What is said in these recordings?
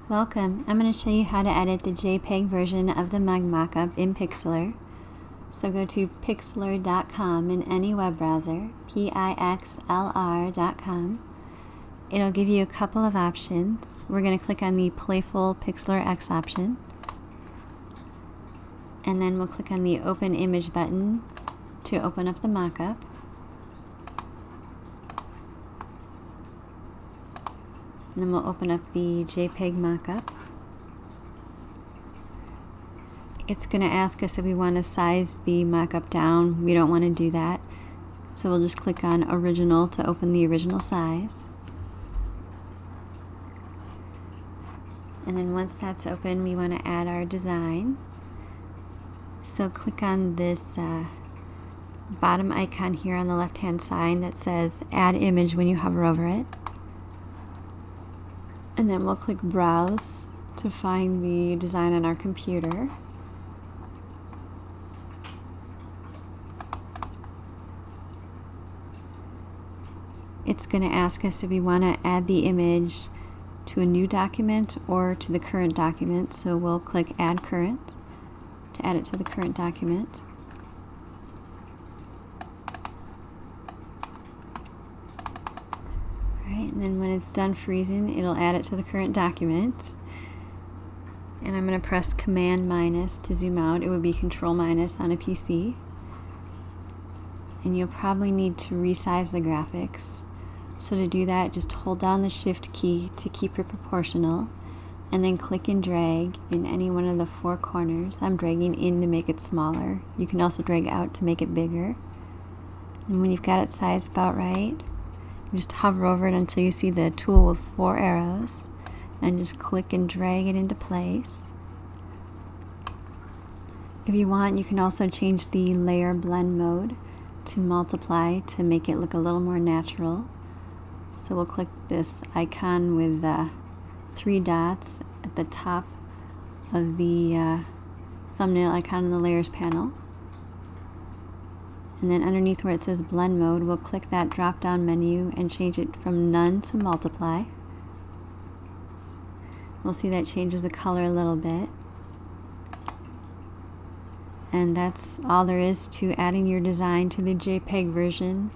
Welcome. I'm going to show you how to edit the JPEG version of the Mug Mockup in Pixlr. So go to pixlr.com in any web browser, pixlr.com. It'll give you a couple of options. We're going to click on the Playful Pixlr X option. And then we'll click on the Open Image button to open up the mockup. And then we'll open up the JPEG mockup. It's going to ask us if we want to size the mockup down. We don't want to do that. So we'll just click on Original to open the original size. And then once that's open, we want to add our design. So click on this bottom icon here on the left-hand side that says Add Image when you hover over it. And then we'll click Browse to find the design on our computer. It's going to ask us if we want to add the image to a new document or to the current document. So we'll click Add Current to add it to the current document. Alright, and then when it's done freezing, it'll add it to the current document. And I'm going to press Command minus to zoom out. It would be Control minus on a PC. And you'll probably need to resize the graphics. So to do that, just hold down the Shift key to keep it proportional, and then click and drag in any one of the four corners. I'm dragging in to make it smaller. You can also drag out to make it bigger. And when you've got it sized about right, just hover over it until you see the tool with four arrows, and just click and drag it into place. If you want, you can also change the layer blend mode to multiply to make it look a little more natural. So we'll click this icon with three dots at the top of the thumbnail icon in the Layers panel. And then underneath where it says Blend Mode, we'll click that drop-down menu and change it from None to Multiply. We'll see that changes the color a little bit. And that's all there is to adding your design to the JPEG version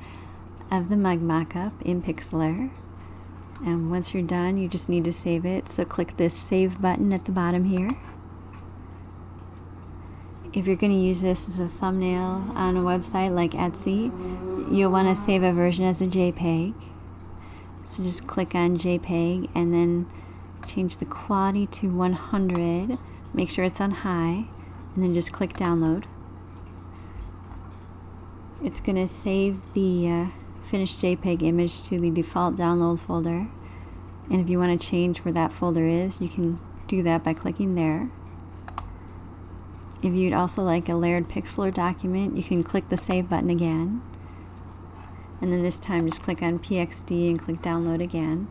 of the Mug Mockup in Pixlr. And once you're done, you just need to save it. So click this Save button at the bottom here. If you're going to use this as a thumbnail on a website like Etsy, you'll want to save a version as a JPEG. So just click on JPEG and then change the quality to 100. Make sure it's on high, and then just click Download. It's going to save the finished JPEG image to the default download folder. And if you want to change where that folder is, you can do that by clicking there. If you'd also like a layered Pixlr document, you can click the Save button again. And then this time just click on PXD and click Download again.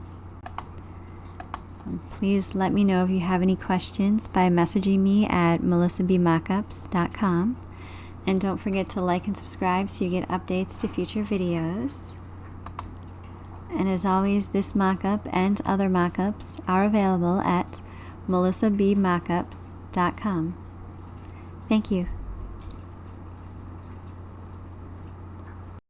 Please let me know if you have any questions by messaging me at melissabmockups.com. And don't forget to like and subscribe so you get updates to future videos. And as always, this mockup and other mockups are available at melissabmockups.com. Thank you.